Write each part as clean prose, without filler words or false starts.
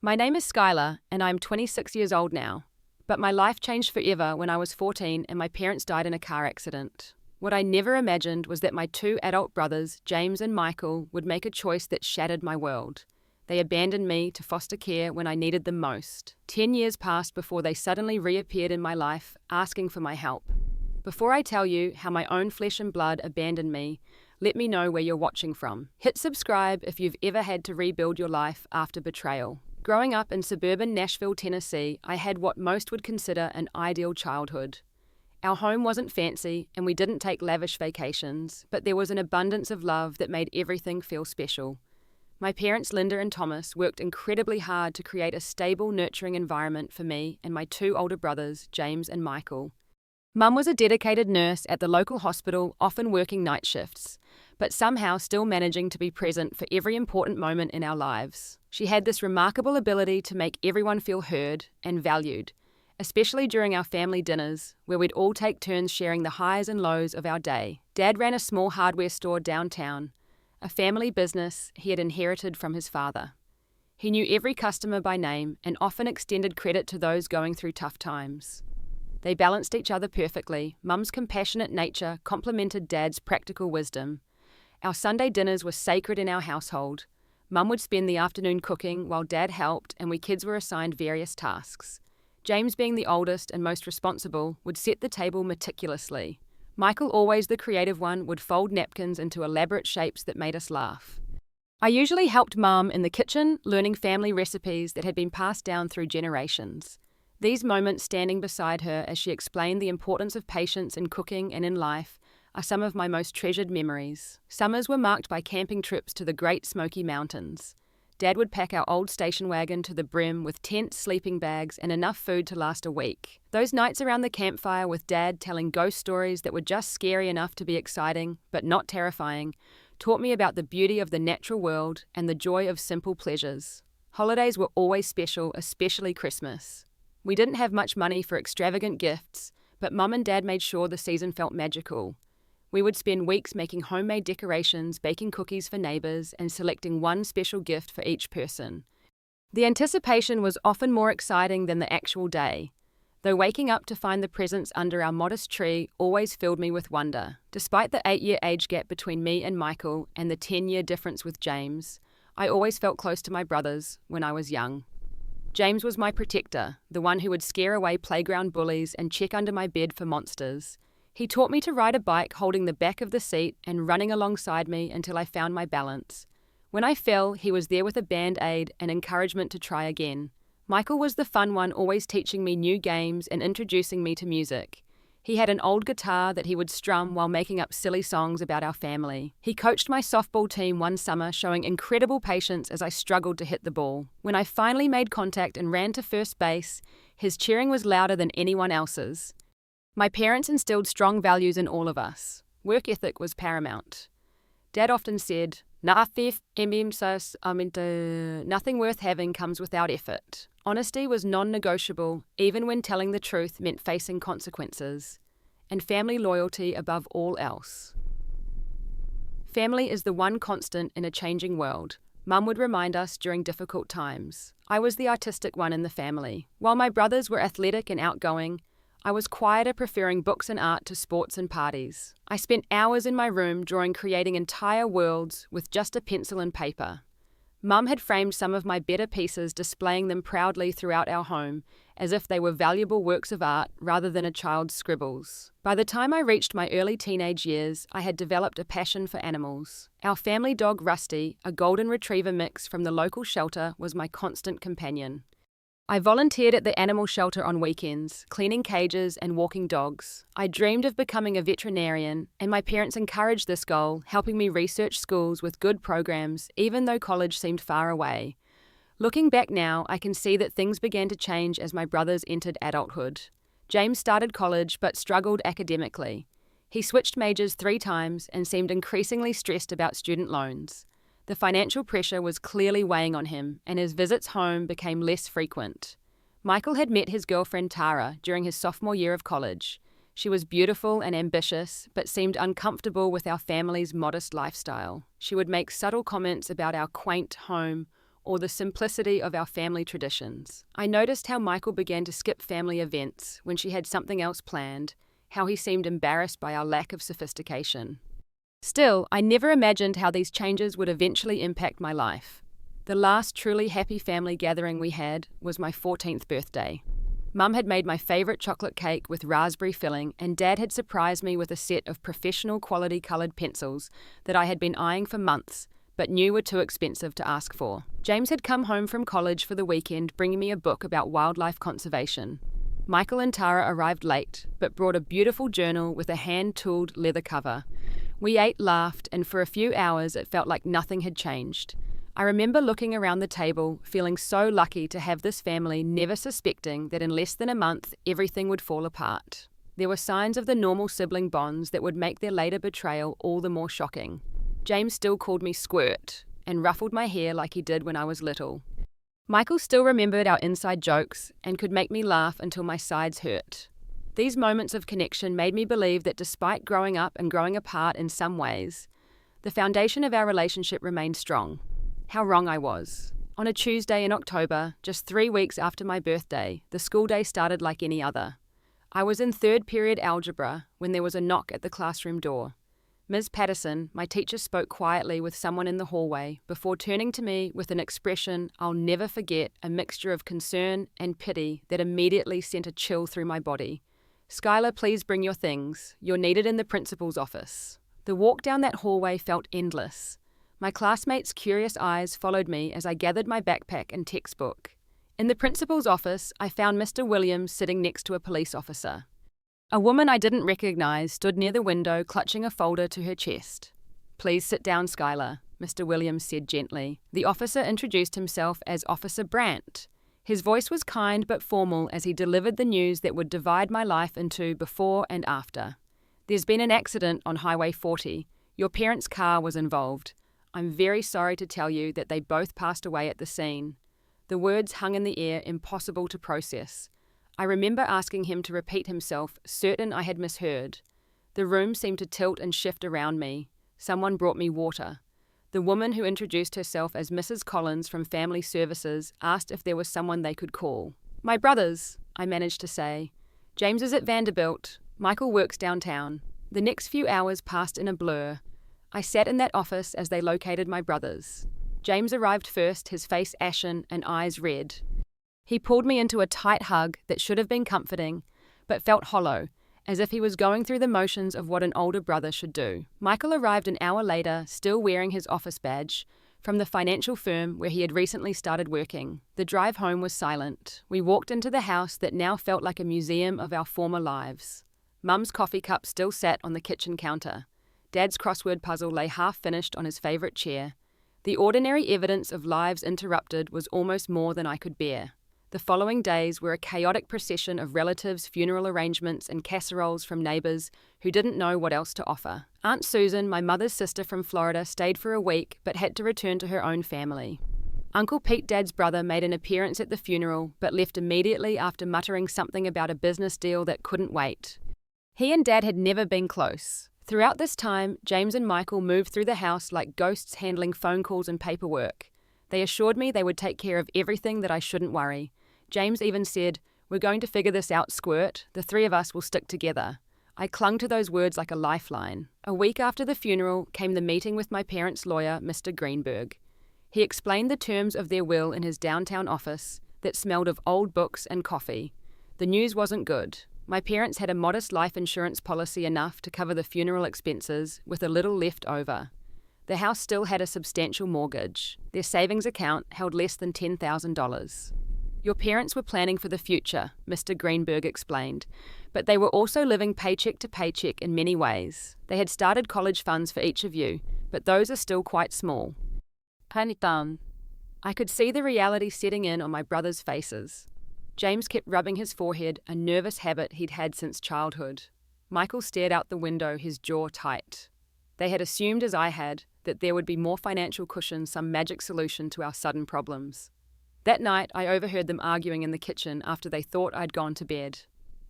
My name is Skylar, and I'm 26 years old now. But my life changed forever when I was 14 and my parents died in a car accident. What I never imagined was that my two adult brothers, James and Michael, would make a choice that shattered my world. They abandoned me to foster care when I needed them most. 10 years passed before they suddenly reappeared in my life, asking for my help. Before I tell you how my own flesh and blood abandoned me, let me know where you're watching from. Hit subscribe if you've ever had to rebuild your life after betrayal. Growing up in suburban Nashville, Tennessee, I had what most would consider an ideal childhood. Our home wasn't fancy and we didn't take lavish vacations, but there was an abundance of love that made everything feel special. My parents, Linda and Thomas, worked incredibly hard to create a stable, nurturing environment for me and my two older brothers, James and Michael. Mum was a dedicated nurse at the local hospital, often working night shifts, but somehow still managing to be present for every important moment in our lives. She had this remarkable ability to make everyone feel heard and valued, especially during our family dinners, where we'd all take turns sharing the highs and lows of our day. Dad ran a small hardware store downtown, a family business he had inherited from his father. He knew every customer by name and often extended credit to those going through tough times. They balanced each other perfectly. Mum's compassionate nature complemented Dad's practical wisdom. Our Sunday dinners were sacred in our household. Mum would spend the afternoon cooking while Dad helped, and we kids were assigned various tasks. James, being the oldest and most responsible, would set the table meticulously. Michael, always the creative one, would fold napkins into elaborate shapes that made us laugh. I usually helped Mum in the kitchen, learning family recipes that had been passed down through generations. These moments standing beside her as she explained the importance of patience in cooking and in life are some of my most treasured memories. Summers were marked by camping trips to the Great Smoky Mountains. Dad would pack our old station wagon to the brim with tents, sleeping bags, and enough food to last a week. Those nights around the campfire with Dad telling ghost stories that were just scary enough to be exciting, but not terrifying, taught me about the beauty of the natural world and the joy of simple pleasures. Holidays were always special, especially Christmas. We didn't have much money for extravagant gifts, but Mum and Dad made sure the season felt magical. We would spend weeks making homemade decorations, baking cookies for neighbors, and selecting one special gift for each person. The anticipation was often more exciting than the actual day, though waking up to find the presents under our modest tree always filled me with wonder. Despite the 8-year age gap between me and Michael and the 10-year difference with James, I always felt close to my brothers when I was young. James was my protector, the one who would scare away playground bullies and check under my bed for monsters. He taught me to ride a bike holding the back of the seat and running alongside me until I found my balance. When I fell, he was there with a band-aid and encouragement to try again. Michael was the fun one, always teaching me new games and introducing me to music. He had an old guitar that he would strum while making up silly songs about our family. He coached my softball team one summer, showing incredible patience as I struggled to hit the ball. When I finally made contact and ran to first base, his cheering was louder than anyone else's. My parents instilled strong values in all of us. Work ethic was paramount. Dad often said, nothing worth having comes without effort. Honesty was non-negotiable, even when telling the truth meant facing consequences. And family loyalty above all else. Family is the one constant in a changing world. Mum would remind us during difficult times. I was the artistic one in the family. While my brothers were athletic and outgoing, I was quieter, preferring books and art to sports and parties. I spent hours in my room drawing, creating entire worlds with just a pencil and paper. Mum had framed some of my better pieces, displaying them proudly throughout our home, as if they were valuable works of art rather than a child's scribbles. By the time I reached my early teenage years, I had developed a passion for animals. Our family dog Rusty, a golden retriever mix from the local shelter, was my constant companion. I volunteered at the animal shelter on weekends, cleaning cages and walking dogs. I dreamed of becoming a veterinarian, and my parents encouraged this goal, helping me research schools with good programs, even though college seemed far away. Looking back now, I can see that things began to change as my brothers entered adulthood. James started college but struggled academically. He switched majors 3 times and seemed increasingly stressed about student loans. The financial pressure was clearly weighing on him, and his visits home became less frequent. Michael had met his girlfriend Tara during his sophomore year of college. She was beautiful and ambitious, but seemed uncomfortable with our family's modest lifestyle. She would make subtle comments about our quaint home, or the simplicity of our family traditions. I noticed how Michael began to skip family events when she had something else planned, how he seemed embarrassed by our lack of sophistication. Still, I never imagined how these changes would eventually impact my life. The last truly happy family gathering we had was my 14th birthday. Mum had made my favourite chocolate cake with raspberry filling, and Dad had surprised me with a set of professional quality coloured pencils that I had been eyeing for months, but knew were too expensive to ask for. James had come home from college for the weekend, bringing me a book about wildlife conservation. Michael and Tara arrived late, but brought a beautiful journal with a hand-tooled leather cover. We ate, laughed, and for a few hours it felt like nothing had changed. I remember looking around the table, feeling so lucky to have this family, never suspecting that in less than a month everything would fall apart. There were signs of the normal sibling bonds that would make their later betrayal all the more shocking. James still called me Squirt and ruffled my hair like he did when I was little. Michael still remembered our inside jokes and could make me laugh until my sides hurt. These moments of connection made me believe that despite growing up and growing apart in some ways, the foundation of our relationship remained strong. How wrong I was. On a Tuesday in October, just 3 weeks after my birthday, the school day started like any other. I was in third period algebra when there was a knock at the classroom door. Ms. Patterson, my teacher, spoke quietly with someone in the hallway before turning to me with an expression I'll never forget, a mixture of concern and pity that immediately sent a chill through my body. "Skylar, please bring your things. You're needed in the principal's office." The walk down that hallway felt endless. My classmates' curious eyes followed me as I gathered my backpack and textbook. In the principal's office, I found Mr. Williams sitting next to a police officer. A woman I didn't recognize stood near the window, clutching a folder to her chest. "Please sit down, Skylar," Mr. Williams said gently. The officer introduced himself as Officer Brandt. His voice was kind but formal as he delivered the news that would divide my life into before and after. "There's been an accident on Highway 40. Your parents' car was involved. I'm very sorry to tell you that they both passed away at the scene." The words hung in the air, impossible to process. I remember asking him to repeat himself, certain I had misheard. The room seemed to tilt and shift around me. Someone brought me water. The woman who introduced herself as Mrs. Collins from Family Services asked if there was someone they could call. "My brothers," I managed to say. "James is at Vanderbilt. Michael works downtown." The next few hours passed in a blur. I sat in that office as they located my brothers. James arrived first, his face ashen and eyes red. He pulled me into a tight hug that should have been comforting, but felt hollow, as if he was going through the motions of what an older brother should do. Michael arrived an hour later, still wearing his office badge, from the financial firm where he had recently started working. The drive home was silent. We walked into the house that now felt like a museum of our former lives. Mum's coffee cup still sat on the kitchen counter. Dad's crossword puzzle lay half-finished on his favourite chair. The ordinary evidence of lives interrupted was almost more than I could bear. The following days were a chaotic procession of relatives, funeral arrangements, and casseroles from neighbours who didn't know what else to offer. Aunt Susan, my mother's sister from Florida, stayed for a week but had to return to her own family. Uncle Pete, Dad's brother, made an appearance at the funeral but left immediately after muttering something about a business deal that couldn't wait. He and Dad had never been close. Throughout this time, James and Michael moved through the house like ghosts handling phone calls and paperwork. They assured me they would take care of everything, that I shouldn't worry. James even said, "We're going to figure this out, Squirt. The three of us will stick together." I clung to those words like a lifeline. A week after the funeral came the meeting with my parents' lawyer, Mr. Greenberg. He explained the terms of their will in his downtown office that smelled of old books and coffee. The news wasn't good. My parents had a modest life insurance policy, enough to cover the funeral expenses, with a little left over. The house still had a substantial mortgage. Their savings account held less than $10,000. "Your parents were planning for the future," Mr. Greenberg explained, "but they were also living paycheck to paycheck in many ways. They had started college funds for each of you, but those are still quite small." Panitan. I could see the reality setting in on my brothers' faces. James kept rubbing his forehead, a nervous habit he'd had since childhood. Michael stared out the window, his jaw tight. They had assumed, as I had, that there would be more financial cushion, some magic solution to our sudden problems. That night, I overheard them arguing in the kitchen after they thought I'd gone to bed.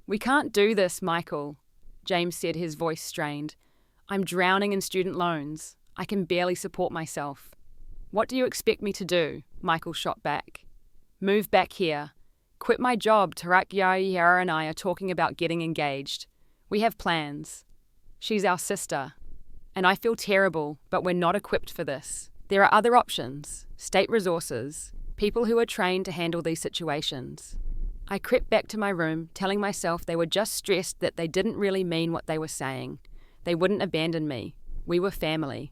"We can't do this, Michael," James said, his voice strained. "I'm drowning in student loans. I can barely support myself." What do you expect me to do? Michael shot back. Move back here. Quit my job. Tarak Yara and I are talking about getting engaged. We have plans. She's our sister. And I feel terrible, but we're not equipped for this. There are other options. State resources. People who are trained to handle these situations. I crept back to my room, telling myself they were just stressed that they didn't really mean what they were saying. They wouldn't abandon me. We were family.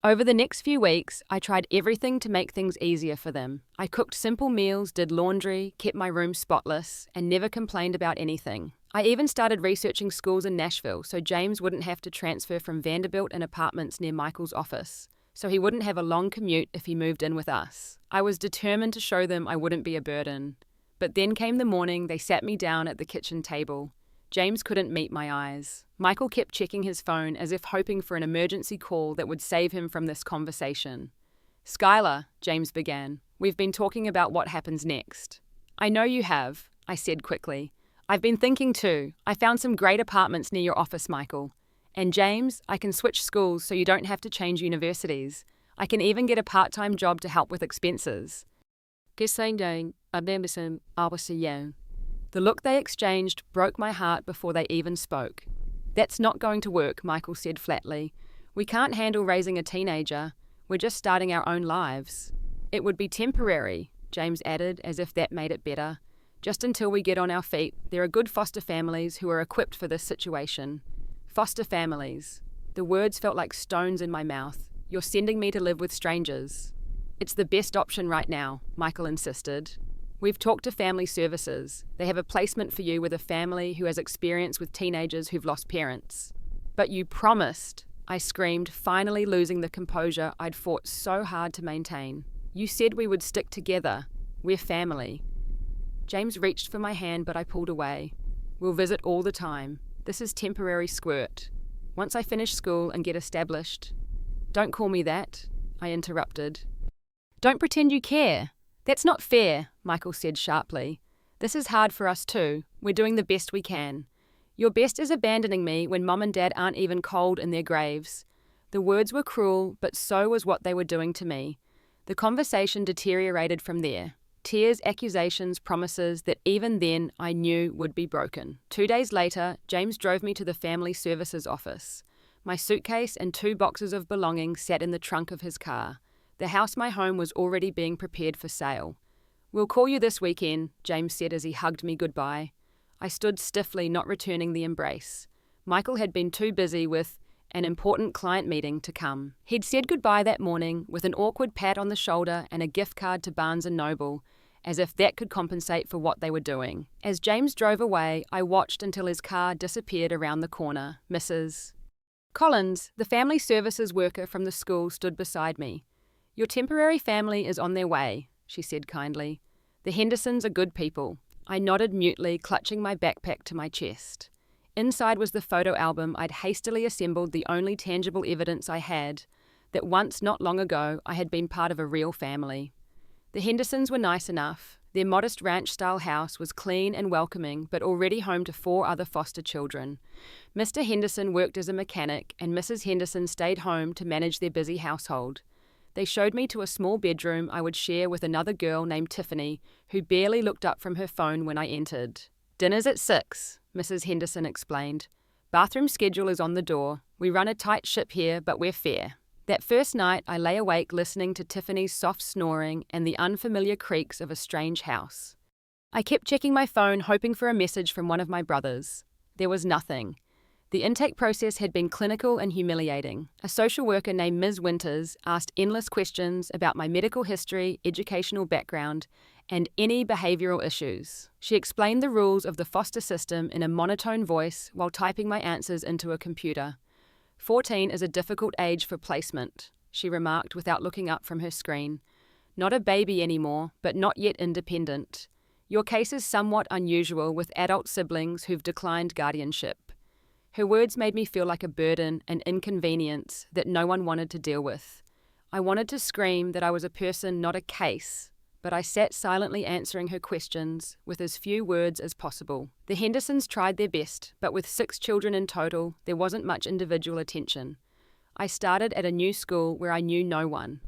Over the next few weeks, I tried everything to make things easier for them. I cooked simple meals, did laundry, kept my room spotless, and never complained about anything. I even started researching schools in Nashville so James wouldn't have to transfer from Vanderbilt in apartments near Michael's office, so he wouldn't have a long commute if he moved in with us. I was determined to show them I wouldn't be a burden. But then came the morning they sat me down at the kitchen table. James couldn't meet my eyes. Michael kept checking his phone as if hoping for an emergency call that would save him from this conversation. "Skylar," James began, "we've been talking about what happens next." "I know you have," I said quickly. "I've been thinking too. I found some great apartments near your office, Michael. And James, I can switch schools so you don't have to change universities. I can even get a part-time job to help with expenses." The look they exchanged broke my heart before they even spoke. "That's not going to work," Michael said flatly. "We can't handle raising a teenager. We're just starting our own lives." "It would be temporary," James added, as if that made it better. "Just until we get on our feet. There are good foster families who are equipped for this situation." Foster families. The words felt like stones in my mouth. "You're sending me to live with strangers." "It's the best option right now," Michael insisted. "We've talked to family services. They have a placement for you with a family who has experience with teenagers who've lost parents." "But you promised," I screamed, finally losing the composure I'd fought so hard to maintain. "You said we would stick together. We're family." James reached for my hand, but I pulled away. "We'll visit all the time. This is temporary, squirt. Once I finish school and get established." "Don't call me that," I interrupted. "Don't pretend you care. That's not fair," Michael said sharply. "This is hard for us too. We're doing the best we can. Your best is abandoning me when Mum and Dad aren't even cold in their graves." The words were cruel, but so was what they were doing to me. The conversation deteriorated from there. Tears, accusations, promises that even then I knew would be broken. 2 days later, James drove me to the family services office. My suitcase and 2 boxes of belongings sat in the trunk of his car. The house my home was already being prepared for sale. "We'll call you this weekend," James said as he hugged me goodbye. I stood stiffly, not returning the embrace. Michael had been too busy with an important client meeting to come. He'd said goodbye that morning with an awkward pat on the shoulder and a gift card to Barnes & Noble, as if that could compensate for what they were doing. As James drove away, I watched until his car disappeared around the corner. Mrs. Collins, the family services worker from the school, stood beside me. "Your temporary family is on their way," she said kindly. "The Hendersons are good people." I nodded mutely, clutching my backpack to my chest. Inside was the photo album I'd hastily assembled, the only tangible evidence I had that once, not long ago, I had been part of a real family. The Hendersons were nice enough. Their modest ranch-style house was clean and welcoming, but already home to 4 other foster children. Mr. Henderson worked as a mechanic, and Mrs. Henderson stayed home to manage their busy household. They showed me to a small bedroom I would share with another girl named Tiffany, who barely looked up from her phone when I entered. "Dinner's at 6, Mrs. Henderson explained. "Bathroom schedule is on the door. We run a tight ship here, but we're fair." That first night, I lay awake listening to Tiffany's soft snoring and the unfamiliar creaks of a strange house. I kept checking my phone, hoping for a message from one of my brothers. There was nothing. The intake process had been clinical and humiliating. A social worker named Ms. Winters asked endless questions about my medical history, educational background, and any behavioural issues. She explained the rules of the foster system in a monotone voice while typing my answers into a computer. 14 is a difficult age for placement, she remarked without looking up from her screen. Not a baby anymore, but not yet independent. Your case is somewhat unusual with adult siblings who've declined guardianship. Her words made me feel like a burden, an inconvenience that no one wanted to deal with. I wanted to scream that I was a person, not a case, but I sat silently answering her questions with as few words as possible. The Hendersons tried their best, but with 6 children in total, there wasn't much individual attention. I started at a new school where I knew no one.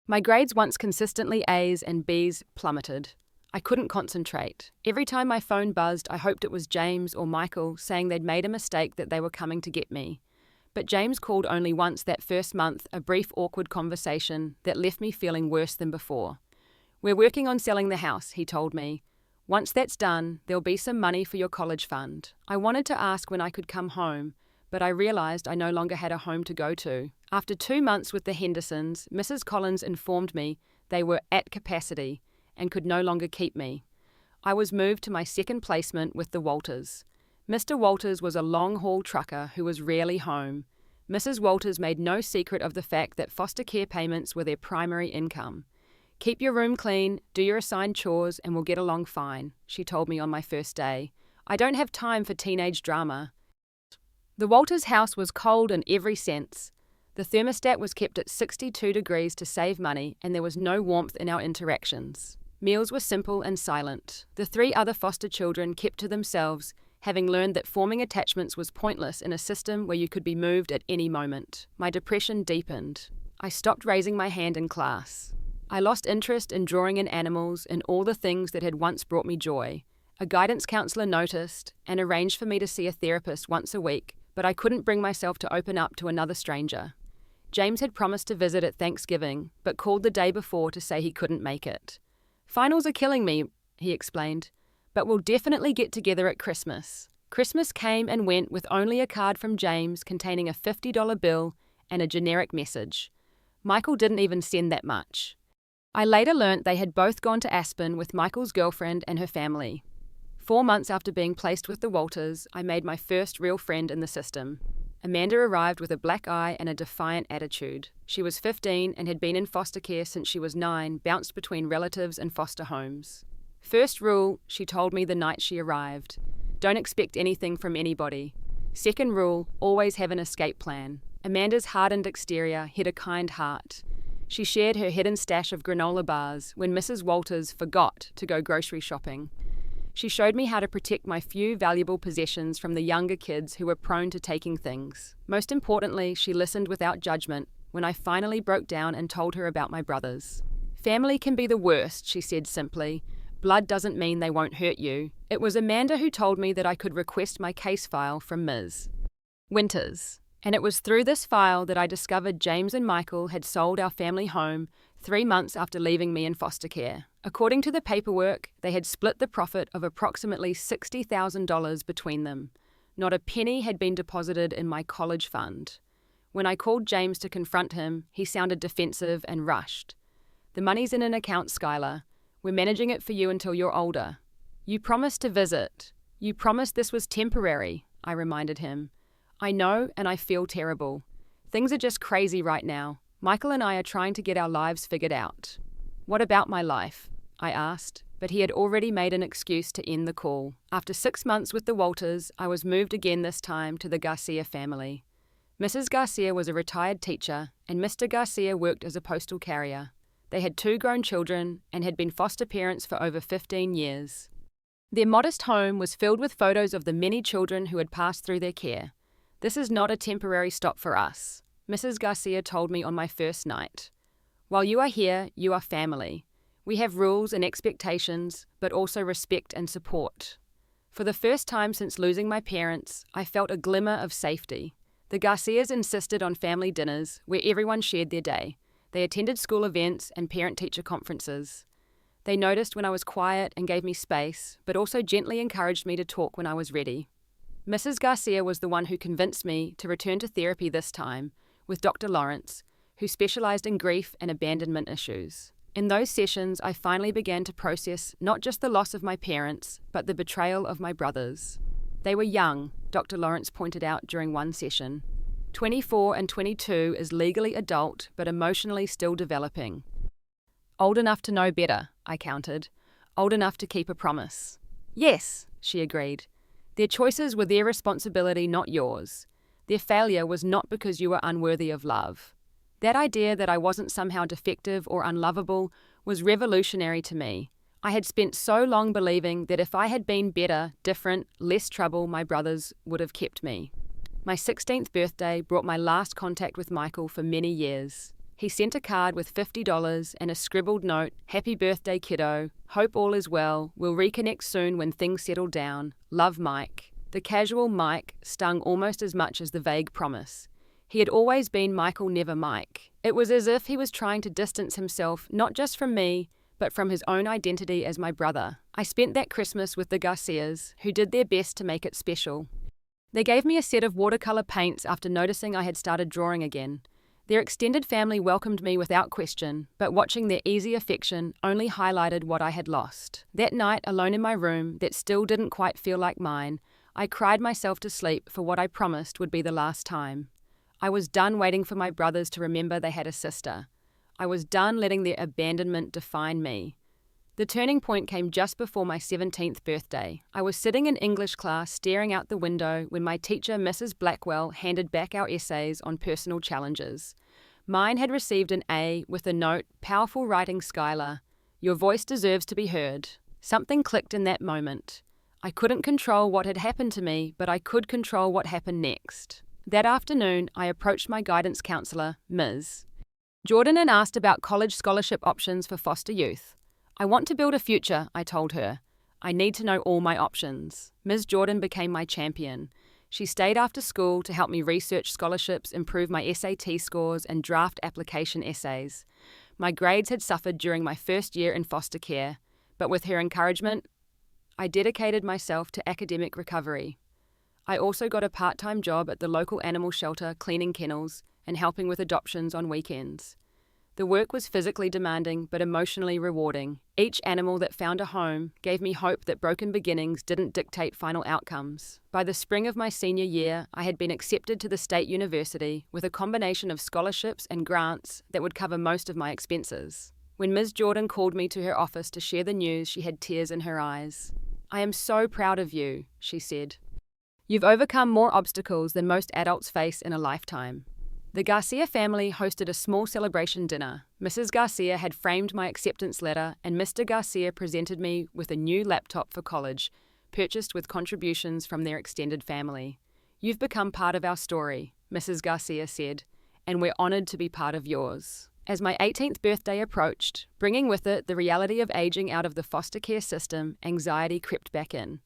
My grades, once consistently A's and B's, plummeted. I couldn't concentrate. Every time my phone buzzed, I hoped it was James or Michael saying they'd made a mistake, that they were coming to get me. But James called only once that first month, a brief awkward conversation that left me feeling worse than before. "We're working on selling the house," he told me. "Once that's done, there'll be some money for your college fund." I wanted to ask when I could come home, but I realized I no longer had a home to go to. After 2 months with the Hendersons, Mrs. Collins informed me they were at capacity and could no longer keep me. I was moved to my second placement with the Walters. Mr. Walters was a long-haul trucker who was rarely home. Mrs. Walters made no secret of the fact that foster care payments were their primary income. "Keep your room clean, do your assigned chores, and we'll get along fine," she told me on my first day. "I don't have time for teenage drama." The Walters' house was cold in every sense. The thermostat was kept at 62 degrees to save money, and there was no warmth in our interactions. Meals were simple and silent. The 3 other foster children kept to themselves, having learned that forming attachments was pointless in a system where you could be moved at any moment. My depression deepened. I stopped raising my hand in class. I lost interest in drawing in animals and all the things that had once brought me joy. A guidance counselor noticed and arranged for me to see a therapist once a week, but I couldn't bring myself to open up to another stranger. James had promised to visit at Thanksgiving, but called the day before to say he couldn't make it. "Finals are killing me," he explained, "but we'll definitely get together at Christmas." Christmas came and went with only a card from James containing a $50 bill and a generic message. Michael didn't even send that much. I later learnt they had both gone to Aspen with Michael's girlfriend and her family. 4 months after being placed with the Walters, I made my first real friend in the system. Amanda arrived with a black eye and a defiant attitude. She was 15 and had been in foster care since she was 9, bounced between relatives and foster homes. "First rule," she told me the night she arrived, "don't expect anything from anybody. Second rule, always have an escape plan." Amanda's hardened exterior hid a kind heart. She shared her hidden stash of granola bars when Mrs. Walters forgot to go grocery shopping. She showed me how to protect my few valuable possessions from the younger kids who were prone to taking things. Most importantly, she listened without judgment when I finally broke down and told her about my brothers. "Family can be the worst," she said simply. "Blood doesn't mean they won't hurt you." It was Amanda who told me that I could request my case file from Ms. Winters. And it was through this file that I discovered James and Michael had sold our family home 3 months after leaving me in foster care. According to the paperwork, they had split the profit of approximately $60,000 between them. Not a penny had been deposited in my college fund. When I called James to confront him, he sounded defensive and rushed. "The money's in an account, Skylar. We're managing it for you until you're older. You promised to visit. You promised this was temporary," I reminded him. "I know, and I feel terrible. Things are just crazy right now. Michael and I are trying to get our lives figured out." "What about my life?" I asked, but he had already made an excuse to end the call. After 6 months with the Walters, I was moved again, this time to the Garcia family. Mrs. Garcia was a retired teacher, and Mr. Garcia worked as a postal carrier. They had 2 grown children and had been foster parents for over 15 years. Their modest home was filled with photos of the many children who had passed through their care. "This is not a temporary stop for us," Mrs. Garcia told me on my first night. "While you are here, you are family. We have rules and expectations, but also respect and support." For the first time since losing my parents, I felt a glimmer of safety. The Garcias insisted on family dinners where everyone shared their day. They attended school events and parent-teacher conferences. They noticed when I was quiet and gave me space, but also gently encouraged me to talk when I was ready. Mrs. Garcia was the one who convinced me to return to therapy this time with Dr. Lawrence, who specialized in grief and abandonment issues. In those sessions, I finally began to process not just the loss of my parents, but the betrayal of my brothers. They were young, Dr. Lawrence pointed out during one session. 24 and 22 is legally adult, but emotionally still developing. "Old enough to know better," I countered. "Old enough to keep a promise." "Yes," she agreed. "Their choices were their responsibility, not yours. Their failure was not because you were unworthy of love." That idea that I wasn't somehow defective or unlovable was revolutionary to me. I had spent so long believing that if I had been better, different, less trouble, my brothers would have kept me. My 16th birthday brought my last contact with Michael for many years. He sent a card with $50 and a scribbled note, "Happy birthday, kiddo. Hope all is well. We'll reconnect soon when things settle down. Love, Mike." The casual Mike stung almost as much as the vague promise. He had always been Michael, never Mike. It was as if he was trying to distance himself not just from me, but from his own identity as my brother. I spent that Christmas with the Garcias, who did their best to make it special. They gave me a set of watercolor paints after noticing I had started drawing again. Their extended family welcomed me without question, but watching their easy affection only highlighted what I had lost. That night, alone in my room that still didn't quite feel like mine, I cried myself to sleep for what I promised would be the last time. I was done waiting for my brothers to remember they had a sister. I was done letting their abandonment define me. The turning point came just before my 17th birthday. I was sitting in English class staring out the window when my teacher, Mrs. Blackwell, handed back our essays on personal challenges. Mine had received an A with a note, "Powerful writing, Skylar. Your voice deserves to be heard." Something clicked in that moment. I couldn't control what had happened to me, but I could control what happened next. That afternoon, I approached my guidance counselor, Ms. Jordan, and asked about college scholarship options for foster youth. "I want to build a future," I told her. "I need to know all my options." Ms. Jordan became my champion. She stayed after school to help me research scholarships, improve my SAT scores, and draft application essays. My grades had suffered during my first year in foster care, but with her encouragement, I dedicated myself to academic recovery. I also got a part-time job at the local animal shelter cleaning kennels and helping with adoptions on weekends. The work was physically demanding but emotionally rewarding. Each animal that found a home gave me hope that broken beginnings didn't dictate final outcomes. By the spring of my senior year, I had been accepted to the state university with a combination of scholarships and grants that would cover most of my expenses. When Ms. Jordan called me to her office to share the news, she had tears in her eyes. "I am so proud of you," she said. "You've overcome more obstacles than most adults face in a lifetime." The Garcia family hosted a small celebration dinner. Mrs. Garcia had framed my acceptance letter, and Mr. Garcia presented me with a new laptop for college, purchased with contributions from their extended family. "You've become part of our story," Mrs. Garcia said, "and we're honored to be part of yours." As my 18th birthday approached, bringing with it the reality of aging out of the foster care system, anxiety crept back in.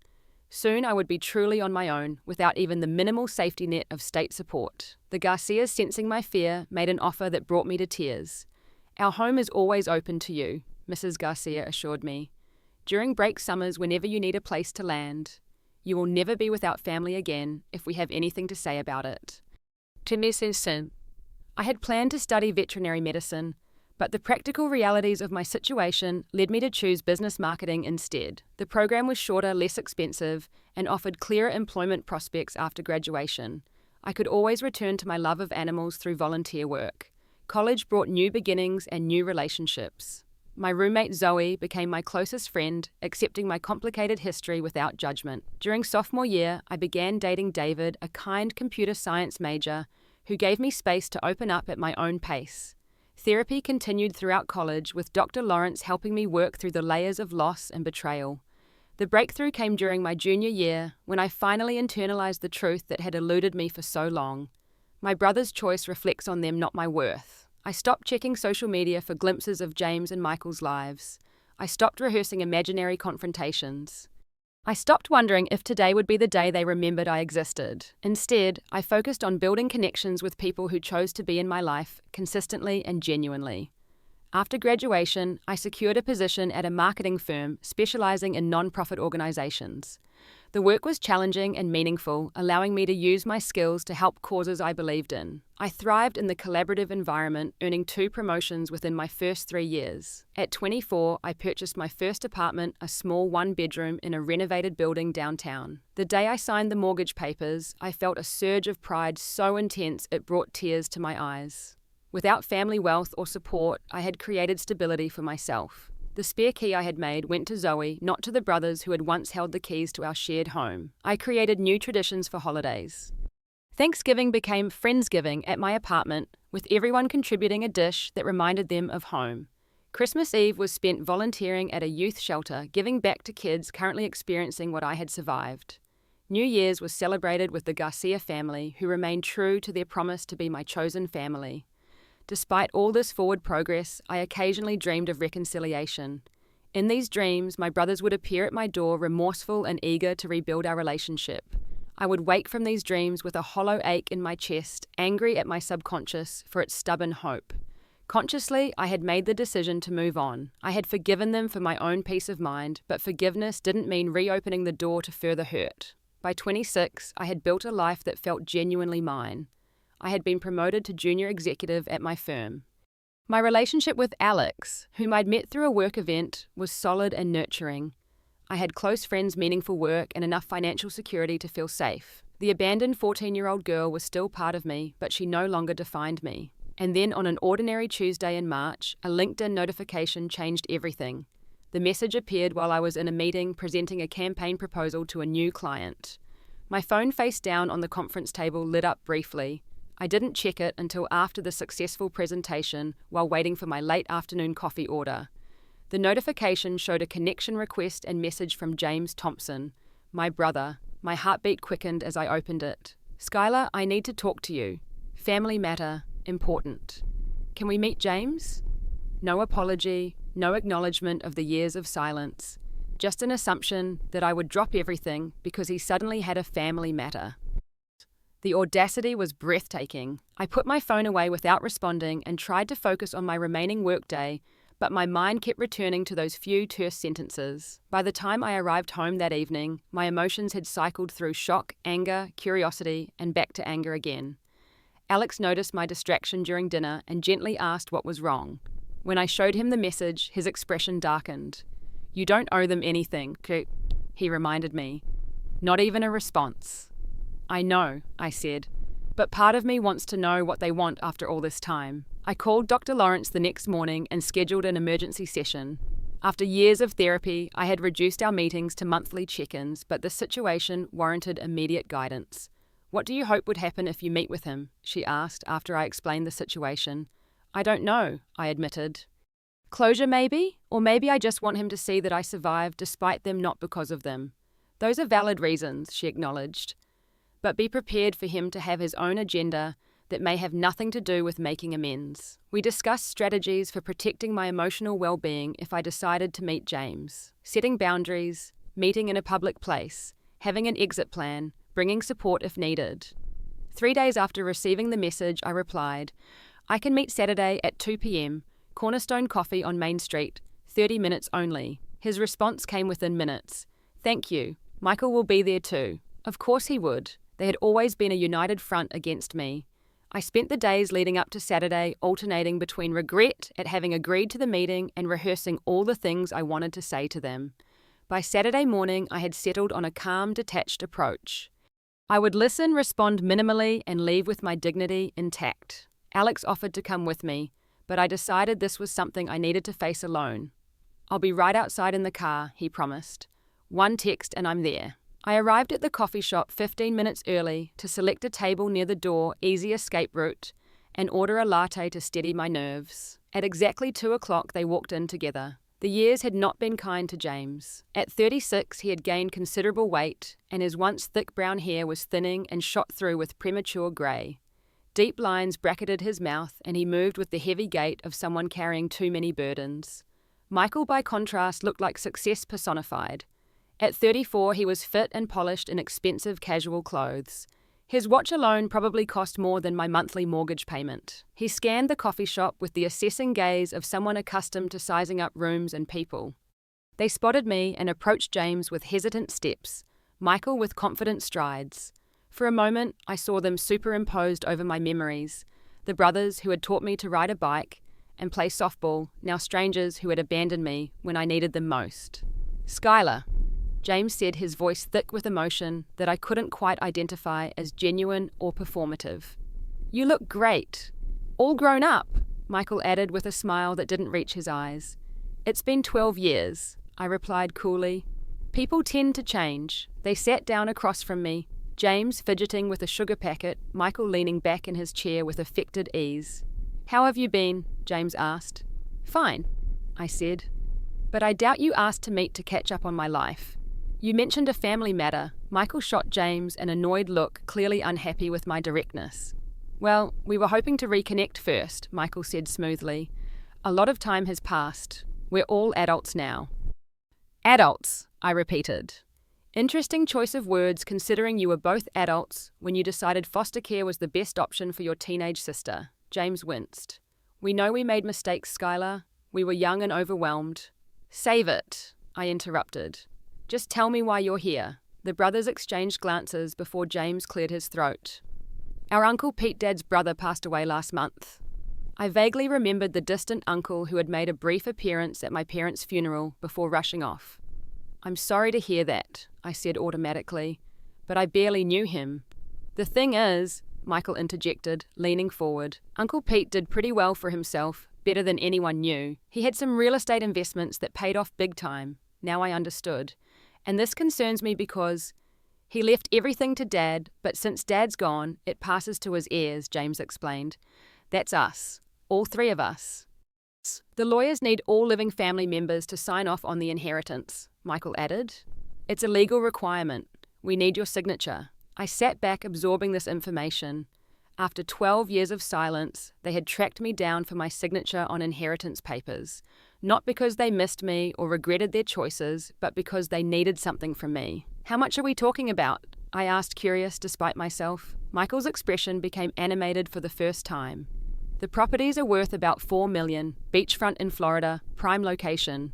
Soon I would be truly on my own, without even the minimal safety net of state support. The Garcias, sensing my fear, made an offer that brought me to tears. "Our home is always open to you," Mrs. Garcia assured me. "During break summers, whenever you need a place to land. You will never be without family again if we have anything to say about it." To Mrs. Sin. I had planned to study veterinary medicine, but the practical realities of my situation led me to choose business marketing instead. The program was shorter, less expensive, and offered clearer employment prospects after graduation. I could always return to my love of animals through volunteer work. College brought new beginnings and new relationships. My roommate Zoe became my closest friend, accepting my complicated history without judgment. During sophomore year, I began dating David, a kind computer science major, who gave me space to open up at my own pace. Therapy continued throughout college, with Dr. Lawrence helping me work through the layers of loss and betrayal. The breakthrough came during my junior year, when I finally internalized the truth that had eluded me for so long. My brother's choice reflects on them, not my worth. I stopped checking social media for glimpses of James and Michael's lives. I stopped rehearsing imaginary confrontations. I stopped wondering if today would be the day they remembered I existed. Instead, I focused on building connections with people who chose to be in my life consistently and genuinely. After graduation, I secured a position at a marketing firm specializing in non-profit organizations. The work was challenging and meaningful, allowing me to use my skills to help causes I believed in. I thrived in the collaborative environment, earning 2 promotions within my first 3 years. At 24, I purchased my first apartment, a small 1-bedroom in a renovated building downtown. The day I signed the mortgage papers, I felt a surge of pride so intense it brought tears to my eyes. Without family wealth or support, I had created stability for myself. The spare key I had made went to Zoe, not to the brothers who had once held the keys to our shared home. I created new traditions for holidays. Thanksgiving became Friendsgiving at my apartment, with everyone contributing a dish that reminded them of home. Christmas Eve was spent volunteering at a youth shelter, giving back to kids currently experiencing what I had survived. New Year's was celebrated with the Garcia family, who remained true to their promise to be my chosen family. Despite all this forward progress, I occasionally dreamed of reconciliation. In these dreams, my brothers would appear at my door remorseful and eager to rebuild our relationship. I would wake from these dreams with a hollow ache in my chest, angry at my subconscious for its stubborn hope. Consciously, I had made the decision to move on. I had forgiven them for my own peace of mind, but forgiveness didn't mean reopening the door to further hurt. By 26, I had built a life that felt genuinely mine. I had been promoted to junior executive at my firm. My relationship with Alex, whom I'd met through a work event, was solid and nurturing. I had close friends, meaningful work, and enough financial security to feel safe. The abandoned 14-year-old girl was still part of me, but she no longer defined me. And then on an ordinary Tuesday in March, a LinkedIn notification changed everything. The message appeared while I was in a meeting presenting a campaign proposal to a new client. My phone face down on the conference table lit up briefly. I didn't check it until after the successful presentation while waiting for my late afternoon coffee order. The notification showed a connection request and message from James Thompson, my brother. My heartbeat quickened as I opened it. "Skylar, I need to talk to you. Family matter, important. Can we meet James?" No apology, no acknowledgement of the years of silence. Just an assumption that I would drop everything because he suddenly had a family matter. The audacity was breathtaking. I put my phone away without responding and tried to focus on my remaining workday, but my mind kept returning to those few terse sentences. By the time I arrived home that evening, my emotions had cycled through shock, anger, curiosity, and back to anger again. Alex noticed my distraction during dinner and gently asked what was wrong. When I showed him the message, his expression darkened. "You don't owe them anything," he reminded me. Not even a response. "I know," I said, "but part of me wants to know what they want after all this time." I called Dr. Lawrence the next morning and scheduled an emergency session. After years of therapy, I had reduced our meetings to monthly check-ins, but the situation warranted immediate guidance. "What do you hope would happen if you meet with him?" she asked after I explained the situation. "I don't know," I admitted. "Closure maybe? Or maybe I just want him to see that I survived despite them, not because of them." "Those are valid reasons," she acknowledged. "But be prepared for him to have his own agenda that may have nothing to do with making amends." We discussed strategies for protecting my emotional well-being if I decided to meet James. Setting boundaries, meeting in a public place, having an exit plan, bringing support if needed. 3 days after receiving the message, I replied, "I can meet Saturday at 2 p.m, Cornerstone Coffee on Main Street, 30 minutes only." His response came within minutes. "Thank you. Michael will be there too." Of course he would. They had always been a united front against me. I spent the days leading up to Saturday alternating between regret at having agreed to the meeting and rehearsing all the things I wanted to say to them. By Saturday morning, I had settled on a calm, detached approach. I would listen, respond minimally, and leave with my dignity intact. Alex offered to come with me, but I decided this was something I needed to face alone. "I'll be right outside in the car," he promised. One text and I'm there. I arrived at the coffee shop 15 minutes early to select a table near the door, easy escape route, and order a latte to steady my nerves. At exactly 2 o'clock, they walked in together. The years had not been kind to James. At 36, he had gained considerable weight, and his once thick brown hair was thinning and shot through with premature grey. Deep lines bracketed his mouth, and he moved with the heavy gait of someone carrying too many burdens. Michael, by contrast, looked like success personified. At 34, he was fit and polished in expensive casual clothes. His watch alone probably cost more than my monthly mortgage payment. He scanned the coffee shop with the assessing gaze of someone accustomed to sizing up rooms and people. They spotted me and approached James with hesitant steps, Michael with confident strides. For a moment, I saw them superimposed over my memories, the brothers who had taught me to ride a bike and play softball, now strangers who had abandoned me when I needed them most. "Skylar," James said, his voice thick with emotion that I couldn't quite identify as genuine or performative. "You look great. All grown up," Michael added with a smile that didn't reach his eyes. "It's been 12 years, I replied coolly. "People tend to change." They sat down across from me, James fidgeting with a sugar packet, Michael leaning back in his chair with affected ease. "How have you been?" James asked. "Fine," I said. "But I doubt you asked to meet to catch up on my life." "You mentioned a family matter." Michael shot James an annoyed look, clearly unhappy with my directness. Well, we were hoping to reconnect first, Michael said smoothly. A lot of time has passed. We're all adults now. Adults, I repeated. Interesting choice of words considering you were both adults when you decided foster care was the best option for your teenage sister. James winced. We know we made mistakes, Skylar. We were young and overwhelmed. Save it, I interrupted. Just tell me why you're here. The brothers exchanged glances before James cleared his throat. Our Uncle Pete Dad's brother passed away last month. I vaguely remembered the distant uncle who had made a brief appearance at my parents' funeral before rushing off. I'm sorry to hear that, I said automatically, but I barely knew him. The thing is, Michael interjected, leaning forward, Uncle Pete did pretty well for himself, better than anyone knew. He had some real estate investments that paid off big time. Now I understood. And this concerns me because he left everything to Dad, but since Dad's gone, it passes to his heirs, James explained. That's us. All three of us. The lawyers need all living family members to sign off on the inheritance, Michael added. It's a legal requirement. We need your signature. I sat back absorbing this information. After 12 years of silence, they had tracked me down for my signature on inheritance papers, not because they missed me or regretted their choices, but because they needed something from me. How much are we talking about? I asked, curious despite myself. Michael's expression became animated for the first time. The properties are worth about $4 million, beachfront in Florida, prime location.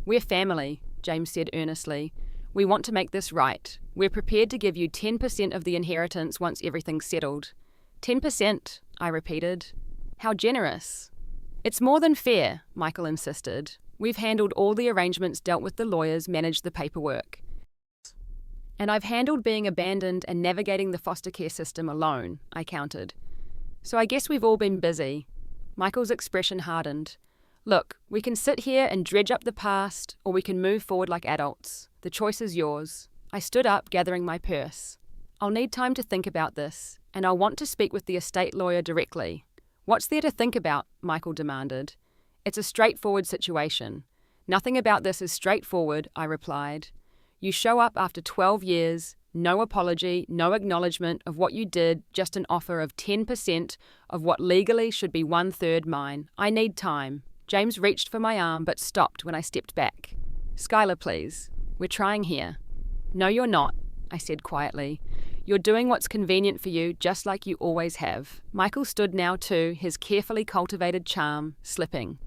We're family, James said earnestly. We want to make this right. We're prepared to give you 10% of the inheritance once everything's settled. 10%, I repeated. How generous. It's more than fair, Michael insisted. We've handled all the arrangements, dealt with the lawyers, managed the paperwork. And I've handled being abandoned and navigating the foster care system alone, I countered. So I guess we've all been busy. Michael's expression hardened. Look, we can sit here and dredge up the past, or we can move forward like adults. The choice is yours. I stood up, gathering my purse. I'll need time to think about this, and I'll want to speak with the estate lawyer directly. What's there to think about? Michael demanded. It's a straightforward situation. Nothing about this is straightforward, I replied. You show up after 12 years, no apology, no acknowledgement of what you did, just an offer of 10% of what legally should be 1/3 mine. I need time. James reached for my arm but stopped when I stepped back. Skylar, please. We're trying here. No, you're not, I said quietly. You're doing what's convenient for you, just like you always have. Michael stood now too, his carefully cultivated charm slipping.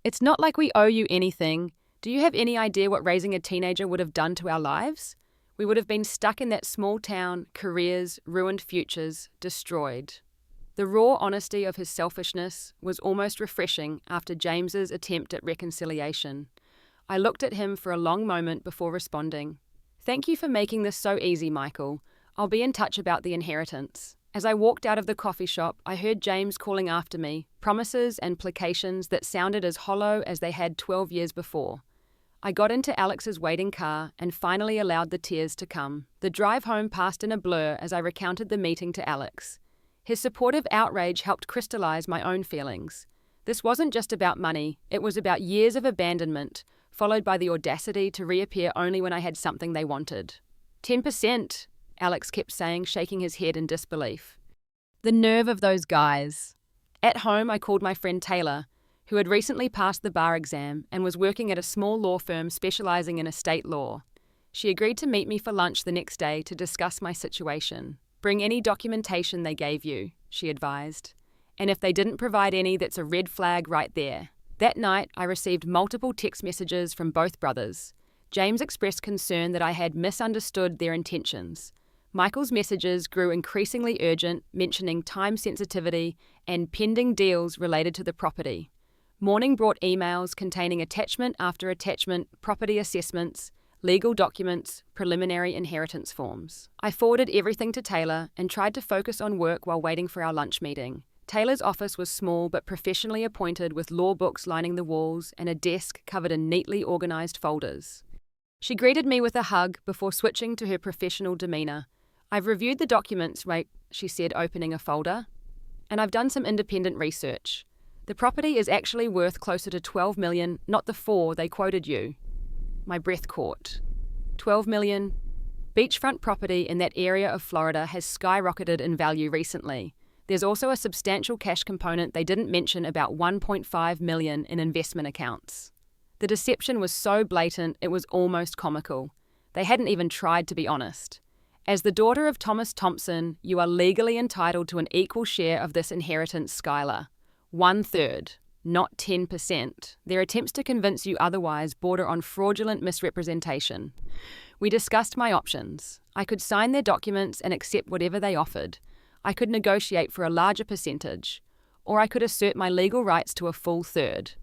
It's not like we owe you anything. Do you have any idea what raising a teenager would have done to our lives? We would have been stuck in that small town, careers, ruined futures, destroyed. The raw honesty of his selfishness was almost refreshing after James's attempt at reconciliation. I looked at him for a long moment before responding. Thank you for making this so easy, Michael. I'll be in touch about the inheritance. As I walked out of the coffee shop, I heard James calling after me, promises and placations that sounded as hollow as they had 12 years before. I got into Alex's waiting car and finally allowed the tears to come. The drive home passed in a blur as I recounted the meeting to Alex. His supportive outrage helped crystallize my own feelings. This wasn't just about money, it was about years of abandonment, followed by the audacity to reappear only when I had something they wanted. 10%, Alex kept saying, shaking his head in disbelief. The nerve of those guys. At home, I called my friend Taylor, who had recently passed the bar exam and was working at a small law firm specializing in estate law. She agreed to meet me for lunch the next day to discuss my situation. Bring any documentation they gave you, she advised. And if they didn't provide any, that's a red flag right there. That night, I received multiple text messages from both brothers. James expressed concern that I had misunderstood their intentions. Michael's messages grew increasingly urgent, mentioning time sensitivity and pending deals related to the property. Morning brought emails containing attachment after attachment, property assessments, legal documents, preliminary inheritance forms. I forwarded everything to Taylor and tried to focus on work while waiting for our lunch meeting. Taylor's office was small but professionally appointed with law books lining the walls and a desk covered in neatly organized folders. She greeted me with a hug before switching to her professional demeanor. I've reviewed the documents, she said, opening a folder, and I've done some independent research. The property is actually worth closer to $12 million, not the $4 they quoted you. My breath caught. $12 million? Beachfront property in that area of Florida has skyrocketed in value recently. There's also a substantial cash component they didn't mention, about $1.5 million in investment accounts. The deception was so blatant it was almost comical. They hadn't even tried to be honest. As the daughter of Thomas Thompson, you are legally entitled to an equal share of this inheritance, Skylar. 1/3, not 10%. Their attempts to convince you otherwise border on fraudulent misrepresentation. We discussed my options. I could sign their documents and accept whatever they offered. I could negotiate for a larger percentage, or I could assert my legal rights to a full third.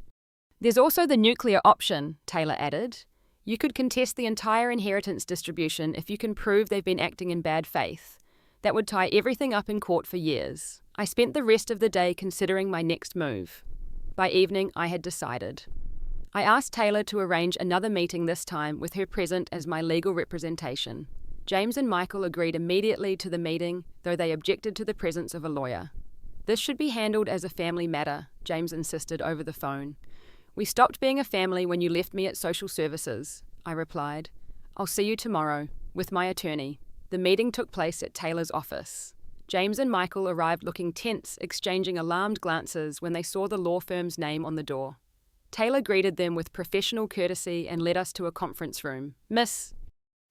There's also the nuclear option, Taylor added. You could contest the entire inheritance distribution if you can prove they've been acting in bad faith. That would tie everything up in court for years. I spent the rest of the day considering my next move. By evening, I had decided. I asked Taylor to arrange another meeting, this time with her present as my legal representation. James and Michael agreed immediately to the meeting, though they objected to the presence of a lawyer. This should be handled as a family matter, James insisted over the phone. We stopped being a family when you left me at social services, I replied. I'll see you tomorrow, with my attorney. The meeting took place at Taylor's office. James and Michael arrived looking tense, exchanging alarmed glances when they saw the law firm's name on the door. Taylor greeted them with professional courtesy and led us to a conference room. Miss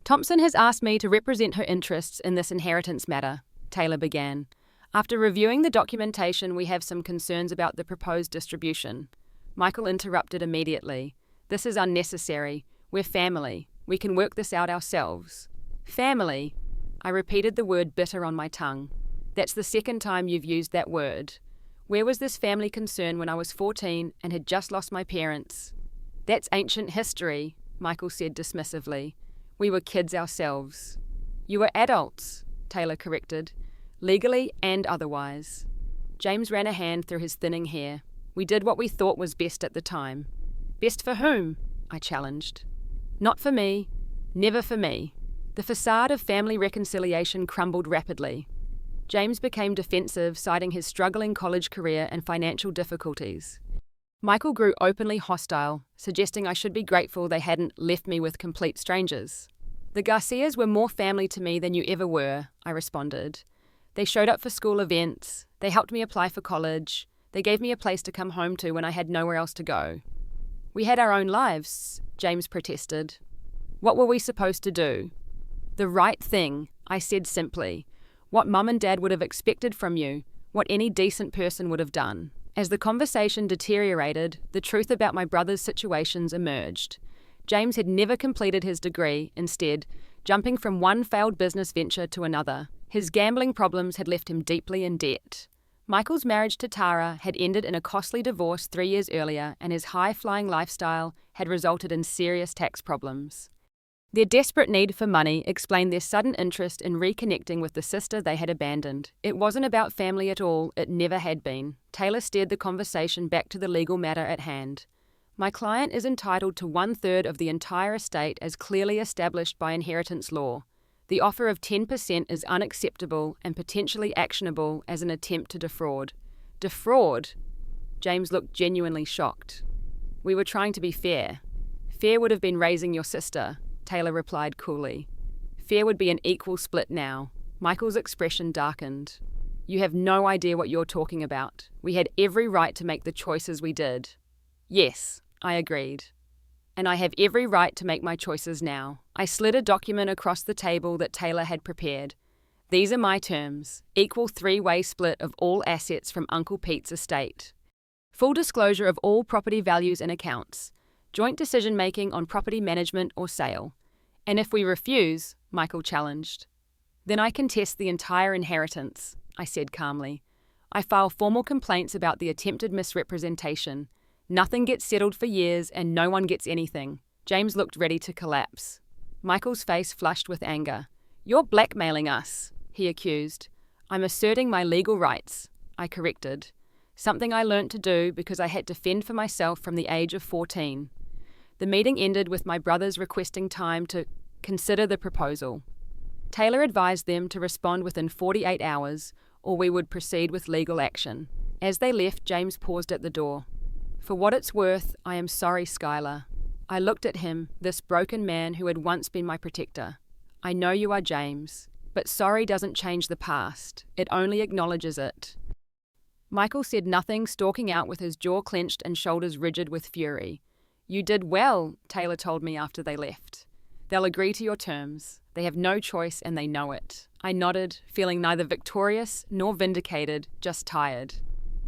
Thompson has asked me to represent her interests in this inheritance matter, Taylor began. After reviewing the documentation, we have some concerns about the proposed distribution. Michael interrupted immediately. This is unnecessary. We're family. We can work this out ourselves. Family. I repeated the word bitter on my tongue. That's the second time you've used that word. Where was this family concern when I was 14 and had just lost my parents? That's ancient history, Michael said dismissively. We were kids ourselves. You were adults, Taylor corrected, legally and otherwise. James ran a hand through his thinning hair. We did what we thought was best at the time. Best for whom? I challenged. Not for me. Never for me. The facade of family reconciliation crumbled rapidly. James became defensive, citing his struggling college career and financial difficulties. Michael grew openly hostile, suggesting I should be grateful they hadn't left me with complete strangers. The Garcias were more family to me than you ever were, I responded. They showed up for school events. They helped me apply for college. They gave me a place to come home to when I had nowhere else to go. We had our own lives, James protested. What were we supposed to do? The right thing, I said simply. What Mum and Dad would have expected from you, what any decent person would have done. As the conversation deteriorated, the truth about my brother's situations emerged. James had never completed his degree, instead, jumping from one failed business venture to another. His gambling problems had left him deeply in debt. Michael's marriage to Tara had ended in a costly divorce 3 years earlier, and his high-flying lifestyle had resulted in serious tax problems. Their desperate need for money explained their sudden interest in reconnecting with the sister they had abandoned. It wasn't about family at all, it never had been. Taylor steered the conversation back to the legal matter at hand. My client is entitled to 1/3 of the entire estate as clearly established by inheritance law. The offer of 10% is unacceptable and potentially actionable as an attempt to defraud. Defraud? James looked genuinely shocked. We were trying to be fair. Fair would have been raising your sister, Taylor replied coolly. Fair would be an equal split now. Michael's expression darkened. You have no idea what you're talking about. We had every right to make the choices we did. Yes, I agreed. And I have every right to make my choices now. I slid a document across the table that Taylor had prepared. These are my terms. Equal 3-way split of all assets from Uncle Pete's estate. Full disclosure of all property values and accounts. Joint decision-making on property management or sale. And if we refuse, Michael challenged, then I contest the entire inheritance, I said calmly. I file formal complaints about the attempted misrepresentation. Nothing gets settled for years and no one gets anything. James looked ready to collapse. Michael's face flushed with anger. You're blackmailing us, he accused. I'm asserting my legal rights, I corrected. Something I learnt to do because I had to fend for myself from the age of 14. The meeting ended with my brothers requesting time to consider the proposal. Taylor advised them to respond within 48 hours, or we would proceed with legal action. As they left, James paused at the door. For what it's worth, I am sorry, Skylar. I looked at him, this broken man who had once been my protector. I know you are James. But sorry doesn't change the past. It only acknowledges it. Michael said nothing, stalking out with his jaw clenched and shoulders rigid with fury. You did well, Taylor told me after they left. They'll agree to your terms. They have no choice and they know it. I nodded, feeling neither victorious nor vindicated, just tired.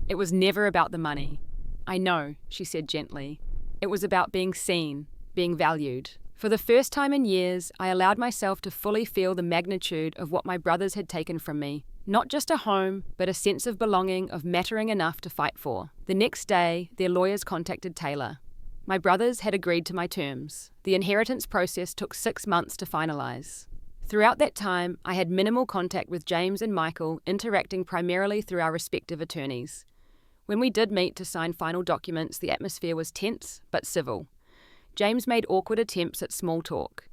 It was never about the money. I know, she said gently. It was about being seen, being valued. For the first time in years, I allowed myself to fully feel the magnitude of what my brothers had taken from me. Not just a home, but a sense of belonging, of mattering enough to fight for. The next day, their lawyers contacted Taylor. My brothers had agreed to my terms. The inheritance process took 6 months to finalise. Throughout that time, I had minimal contact with James and Michael, interacting primarily through our respective attorneys. When we did meet to sign final documents, the atmosphere was tense but civil. James made awkward attempts at small talk.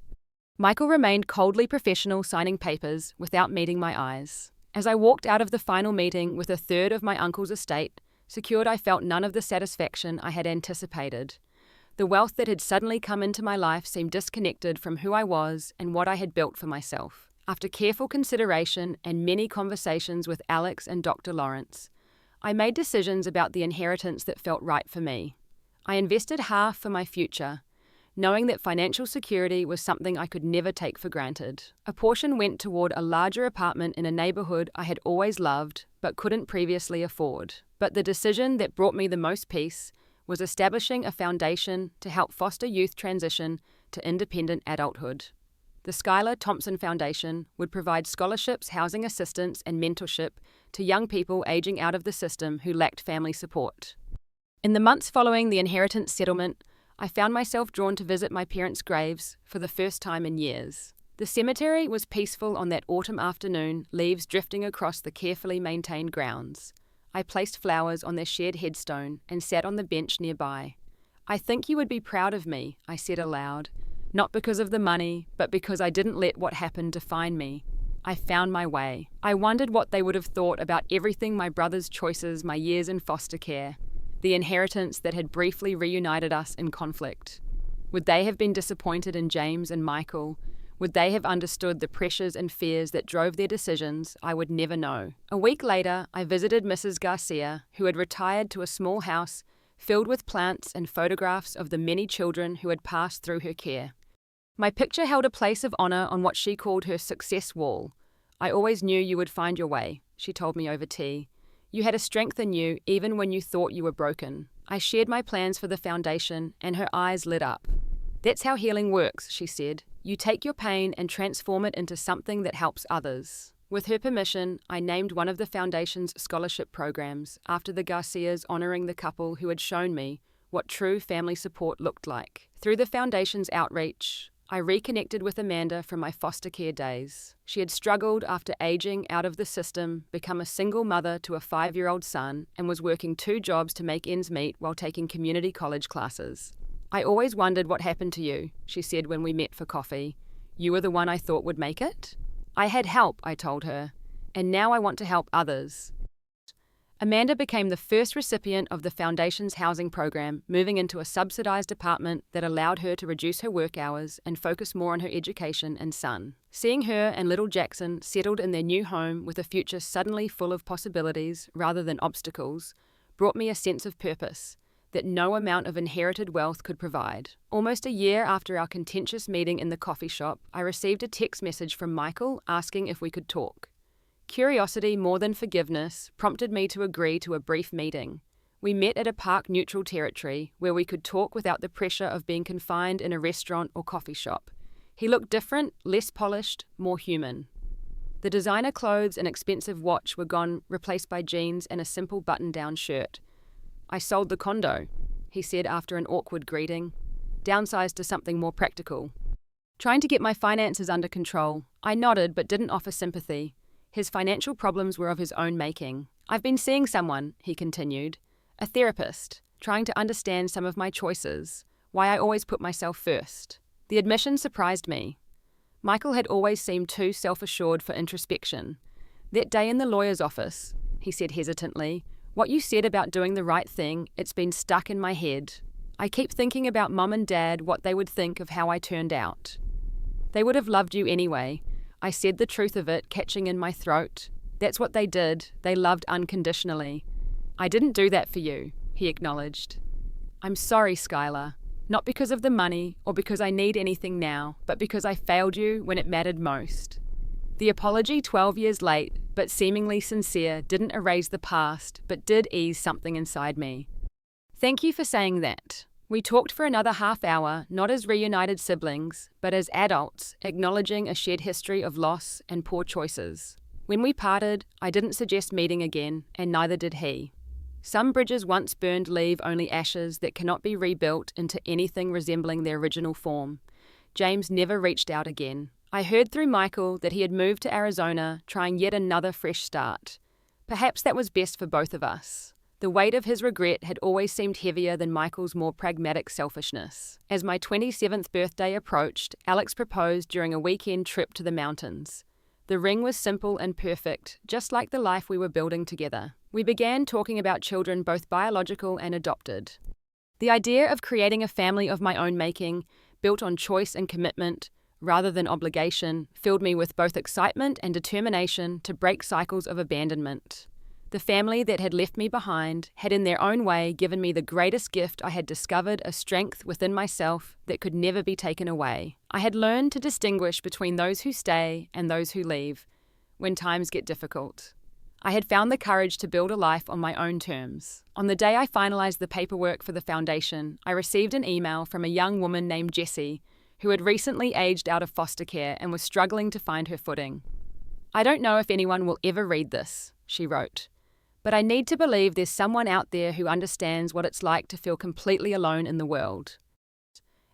Michael remained coldly professional, signing papers without meeting my eyes. As I walked out of the final meeting with a third of my uncle's estate secured, I felt none of the satisfaction I had anticipated. The wealth that had suddenly come into my life seemed disconnected from who I was and what I had built for myself. After careful consideration and many conversations with Alex and Dr. Lawrence, I made decisions about the inheritance that felt right for me. I invested half for my future, knowing that financial security was something I could never take for granted. A portion went toward a larger apartment in a neighborhood I had always loved but couldn't previously afford. But the decision that brought me the most peace was establishing a foundation to help foster youth transition to independent adulthood. The Skylar Thompson Foundation would provide scholarships, housing assistance, and mentorship to young people aging out of the system who lacked family support. In the months following the inheritance settlement, I found myself drawn to visit my parents' graves for the first time in years. The cemetery was peaceful on that autumn afternoon, leaves drifting across the carefully maintained grounds. I placed flowers on their shared headstone and sat on the bench nearby. I think you would be proud of me, I said aloud, not because of the money, but because I didn't let what happened define me. I found my way. I wondered what they would have thought about everything, my brother's choices, my years in foster care, the inheritance that had briefly reunited us in conflict. Would they have been disappointed in James and Michael? Would they have understood the pressures and fears that drove their decisions? I would never know. A week later, I visited Mrs. Garcia, who had retired to a small house filled with plants and photographs of the many children who had passed through her care. My picture held a place of honor on what she called her success wall. I always knew you would find your way, she told me over tea. You had a strength in you even when you thought you were broken. I shared my plans for the foundation, and her eyes lit up. That's how healing works, she said. You take your pain and transform it into something that helps others. With her permission, I named one of the foundation's scholarship programs after the Garcias, honoring the couple who had shown me what true family support looked like. Through the foundation's outreach, I reconnected with Amanda from my foster care days. She had struggled after aging out of the system, become a single mother to a 5-year-old son, and was working 2 jobs to make ends meet while taking community college classes. I always wondered what happened to you, she said when we met for coffee. You were the one I thought would make it? I had help, I told her, and now I want to help others. Amanda became the first recipient of the Foundation's housing program, moving into a subsidized apartment that allowed her to reduce her work hours and focus more on her education and son. Seeing her and little Jackson settled in their new home with a future suddenly full of possibilities rather than obstacles brought me a sense of purpose that no amount of inherited wealth could provide. Almost a year after our contentious meeting in the coffee shop, I received a text message from Michael asking if we could talk. Curiosity more than forgiveness prompted me to agree to a brief meeting. We met at a park-neutral territory where we could talk without the pressure of being confined in a restaurant or coffee shop. He looked different, less polished, more human. The designer clothes and expensive watch were gone, replaced by jeans and a simple button-down shirt. I sold the condo, he said after an awkward greeting. Downsized to something more practical. Trying to get my finances under control, I nodded but didn't offer sympathy. His financial problems were of his own making. I've been seeing someone, he continued, a therapist, trying to understand some of my choices, why I always put myself first. The admission surprised me. Michael had always seemed too self-assured for introspection. That day in the lawyer's office, he said hesitantly, what you said about doing the right thing, it's been stuck in my head. I keep thinking about Mum and Dad, what they would think of how I turned out. They would have loved you anyway. I said the truth of it, catching in my throat. That's what they did. They loved unconditionally. I didn't do that for you, he acknowledged. I'm sorry, Skylar. Not because of the money or because I need anything now, but because I failed you when it mattered most. The apology 12 years late, but seemingly sincere, didn't erase the past, but did ease something inside me. Thank you for saying that. We talked for another half hour, not as reunited siblings, but as adults, acknowledging a shared history of loss and poor choices. When we parted, I didn't suggest meeting again, and neither did he. Some bridges once burned leave only ashes that cannot be rebuilt into anything resembling their original form. James never reached out again. I heard through Michael that he had moved to Arizona, trying yet another fresh start. Perhaps that was best for both of us. The weight of his regret had always seemed heavier than Michael's more pragmatic selfishness. As my 27th birthday approached, Alex proposed during a weekend trip to the mountains. The ring was simple and perfect, just like the life we were building together. We began talking about children, both biological and adopted. The idea of creating a family of my own making, built on choice and commitment, rather than obligation, filled me with both excitement and determination to break cycles of abandonment. The family that had left me behind had in their own way given me the greatest gift. I had discovered a strength within myself that could never be taken away. I had learned to distinguish between those who stay and those who leave when times get difficult. I had found the courage to build a life on my own terms. On the day I finalized the paperwork for the foundation, I received an email from a young woman named Jessie who had recently aged out of foster care and was struggling to find her footing. I don't know if anyone will ever read this, she wrote. But I need to believe there's someone out there who understands what it's like to feel completely alone in the world.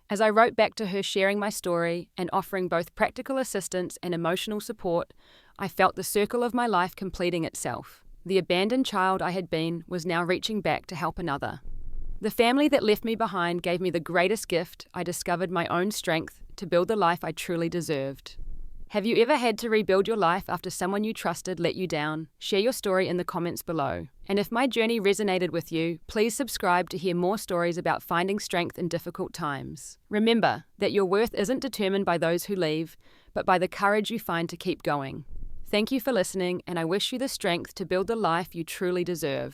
As I wrote back to her sharing my story and offering both practical assistance and emotional support, I felt the circle of my life completing itself. The abandoned child I had been was now reaching back to help another. The family that left me behind gave me the greatest gift. I discovered my own strength to build the life I truly deserved. Have you ever had to rebuild your life after someone you trusted let you down? Share your story in the comments below. And if my journey resonated with you, please subscribe to hear more stories about finding strength in difficult times. Remember that your worth isn't determined by those who leave, but by the courage you find to keep going. Thank you for listening, and I wish you the strength to build the life you truly deserve.